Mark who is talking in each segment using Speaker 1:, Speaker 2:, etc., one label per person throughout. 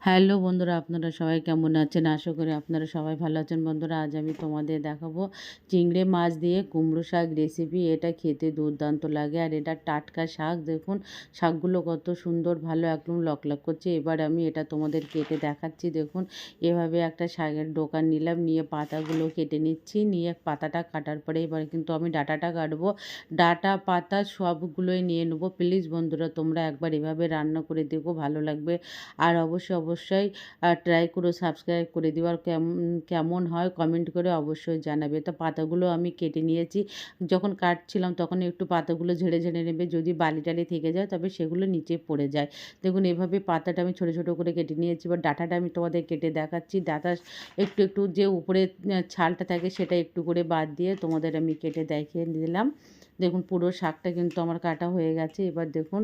Speaker 1: Hello বন্ধুরা, আপনারা সবাই কেমন আছেন? আশা করি আপনারা সবাই ভালো আছেন। বন্ধুরা, আজ আমি তোমাদের দেখাবো চিংড়ি মাছ দিয়ে কুমড়ো শাক রেসিপি। এটা খেতে দুর্দান্ত লাগে আর এটা টাটকা শাক। দেখুন শাকগুলো কত সুন্দর, ভালো একদম লকলক করছে। এবার আমি এটা তোমাদের কেটে দেখাচ্ছি। দেখুন এভাবে একটা শাকের ডোকা নিলাম, নিয়ে পাতাগুলো কেটে নিচ্ছি। নিয়ে পাতাটা কাটার পরে এবার কিন্তু আমি ডাঁটাটা কাটবো। ডাঁটা পাতা সবগুলোই নিয়ে নেবো। প্লিজ বন্ধুরা, তোমরা একবার এভাবে রান্না করে দেখো, ভালো লাগবে। আর অবশ্যই ট্রাই করো, সাবস্ক্রাইব করে দিও। আর কেমন হয় কমেন্ট করে অবশ্যই জানাবে। তো পাতাগুলো আমি কেটে নিয়েছি। যখন কাটছিলাম তখন একটু পাতাগুলো ঝেড়ে ঝেড়ে নেবে, যদি বালি টালি থেকে যায় তবে সেগুলো নিচে পড়ে যায়। দেখুন এভাবে পাতাটা আমি ছোটো ছোটো করে কেটে নিয়েছি। এবার ডাঁটাটা আমি তোমাদের কেটে দেখাচ্ছি। ডাঁটা একটু একটু যে উপরে ছালটা থাকে সেটা একটু করে বাদ দিয়ে তোমাদের আমি কেটে দেখিয়ে দিলাম। দেখুন পুরো শাকটা কিন্তু আমার কাটা হয়ে গেছে। এবার দেখুন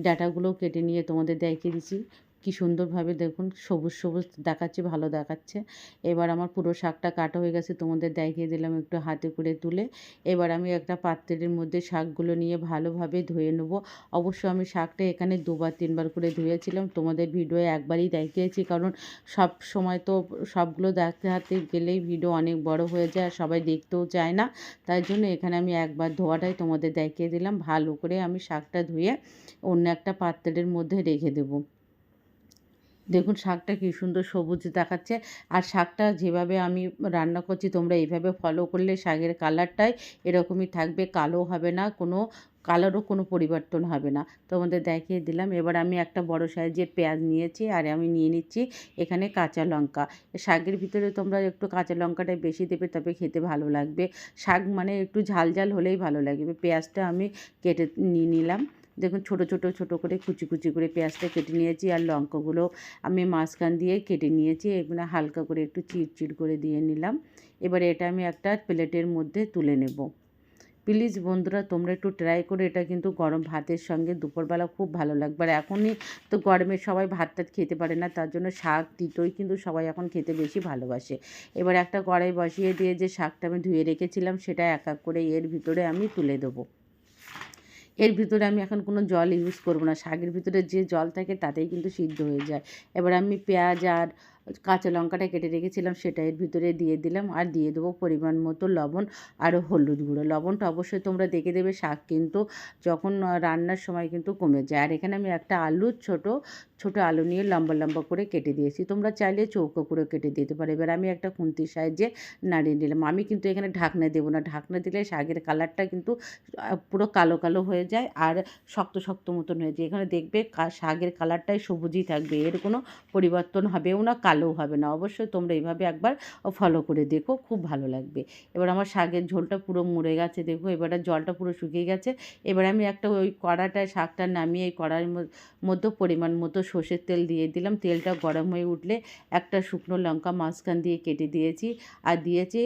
Speaker 1: ডাঁটাগুলো কেটে নিয়ে তোমাদের দেখিয়ে দিচ্ছি। কি সুন্দরভাবে দেখুন সবুজ সবুজ দেখাচ্ছে, ভালো দেখাচ্ছে। এবার আমার পুরো শাকটা কাটা হয়ে গেছে, তোমাদের দেখিয়ে দিলাম একটু হাতে করে তুলে। এবার আমি একটা পাত্রের মধ্যে শাকগুলো নিয়ে ভালোভাবে ধুয়ে নেব। অবশ্য আমি শাকটা এখানে দুবার তিনবার করে ধুয়েছিলাম, তোমাদের ভিডিও একবারই দেখিয়েছি, কারণ সব সময় তো সবগুলো দেখাতে গেলেই ভিডিও অনেক বড় হয়ে যায় আর সবাই দেখতেও চায় না। তাই জন্য এখানে আমি একবার ধোয়াটাই তোমাদের দেখিয়ে দিলাম। ভালো করে আমি শাকটা ধুয়ে অন্য একটা পাত্রের মধ্যে রেখে দেবো। দেখুন শাকটা কী সুন্দর সবুজ দেখাচ্ছে। আর শাকটা যেভাবে আমি রান্না করছি তোমরা এইভাবে ফলো করলে শাকের কালারটাই এরকমই থাকবে, কালো হবে না, কোনো কালারও কোনো পরিবর্তন হবে না। তোমাদের দেখিয়ে দিলাম। এবার আমি একটা বড় সাইজের পেঁয়াজ নিয়েছি আর আমি নিয়ে নিচ্ছি এখানে কাঁচা লঙ্কা। শাকের ভিতরে তোমরা একটু কাঁচা লঙ্কাটা বেশি দেবে, তবে খেতে ভালো লাগবে। শাক মানে একটু ঝাল ঝাল হলেই ভালো লাগবে। পেঁয়াজটা আমি কেটে নিয়ে নিলাম। দেখুন ছোটো করে কুচি কুচি করে পেঁয়াজটা কেটে নিয়েছি। আর লঙ্কাগুলো আমি মাঝখান দিয়ে কেটে নিয়েছি। এগুলো হালকা করে একটু চিড় করে দিয়ে নিলাম। এবারে এটা আমি একটা প্লেটের মধ্যে তুলে নেব। প্লিজ বন্ধুরা, তোমরা একটু ট্রাই করে, এটা কিন্তু গরম ভাতের সঙ্গে দুপুরবেলা খুব ভালো লাগবে। আর এখনই তো গরমে সবাই ভাত টাত খেতে পারে না, তার জন্য শাক তিতোই কিন্তু সবাই এখন খেতে বেশি ভালোবাসে। এবার একটা কড়াই বসিয়ে দিয়ে যে শাকটা আমি ধুয়ে রেখেছিলাম সেটা এক এক করে এর ভিতরে আমি তুলে দেবো। এর ভিতরে আমি এখন কোনো জল ইউজ করব না, শাকের ভিতরে যে জল থাকে তাতেই কিন্তু সিদ্ধ হয়ে যায়। এবার আমি পেঁয়াজ আর কাঁচা লঙ্কাটা কেটে রেখেছিলাম সেটা এর ভিতরে দিয়ে দিলাম। আর দিয়ে দেবো পরিমাণ মতো লবণ আর হলুদ গুঁড়ো। লবণটা অবশ্যই তোমরা দেখে দেবে, শাক কিন্তু যখন রান্নার সময় কিন্তু কমে যায়। আর এখানে আমি একটা আলু ছোট আলু নিয়ে লম্বা লম্বা করে কেটে দিয়েছি, তোমরা চাইলে চৌকো করে কেটে দিতে পারো। এবার আমি একটা খুন্তির সাহায্যে নাড়িয়ে নিলাম। আমি কিন্তু এখানে ঢাকনা দেবো না, ঢাকনা দিলে শাকের কালারটা কিন্তু পুরো কালো কালো হয়ে যায় আর শক্ত শক্ত মতন হয়ে যায়। এখানে দেখবে শাকের কালারটাই সবুজই থাকবে, এর কোনো পরিবর্তন হবেও না, কালোও হবে না। অবশ্যই তোমরা এইভাবে একবার ফলো করে দেখো, খুব ভালো লাগবে। এবার আমার শাকের ঝোলটা পুরো মরে গেছে, দেখো এবারে জলটা পুরো শুকিয়ে গেছে। এবার আমি একটা ওই কড়াটায় শাকটা নামিয়ে এই কড়াইয়ের মধ্যে পরিমাণ মতো সর্ষের তেল দিয়ে দিলাম। তেলটা গরম হয়ে উঠলে একটা শুকনো লঙ্কা মাঝখান দিয়ে কেটে দিয়েছি আর দিয়েছি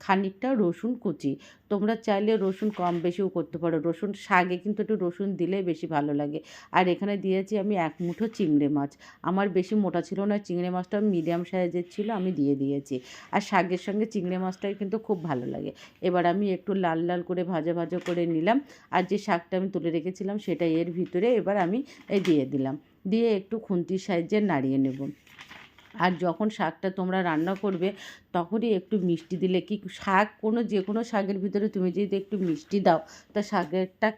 Speaker 1: খানিকটা রসুন কুচি। তোমরা চাইলে রসুন কম বেশিও করতে পারো, রসুন শাকে কিন্তু একটু রসুন দিলে বেশি ভালো লাগে। আর এখানে দিয়েছি আমি এক মুঠো চিংড়ি মাছ। আমার বেশি মোটা ছিল না চিংড়ি মাছটা, মিডিয়াম সাইজের ছিল, আমি দিয়ে দিয়েছি। আর শাকের সঙ্গে চিংড়ি মাছটাই কিন্তু খুব ভালো লাগে। এবার আমি একটু লাল লাল করে ভাজা ভাজা করে নিলাম। আর যে শাকটা আমি তুলে রেখেছিলাম সেটা এর ভিতরে এবার আমি দিয়ে দিলাম। দিয়ে একটু খুন্তির সাহায্যে নাড়িয়ে নেব। আর যখন শাকটা তোমরা রান্না করবে তখনই একটু মিষ্টি দিলে, কি শাক যে কোনো শাকের ভিতরে তুমি যদি একটু মিষ্টি দাও তা শাকেরটা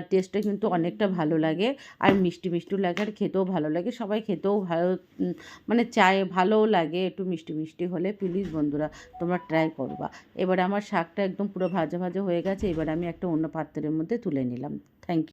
Speaker 1: টেস্টটা কিন্তু অনেকটা ভালো লাগে। আর মিষ্টি মিষ্টিও লাগে আর খেতেও ভালো লাগে, সবাই খেতেও ভালো মানে চায়, ভালোও লাগে একটু মিষ্টি মিষ্টি হলে। প্লিজ বন্ধুরা তোমরা ট্রাই করবা। এবার আমার শাকটা একদম পুরো ভাজা ভাজা হয়ে গেছে, এবার আমি একটা অন্য পাত্রের মধ্যে তুলে নিলাম। Thank you.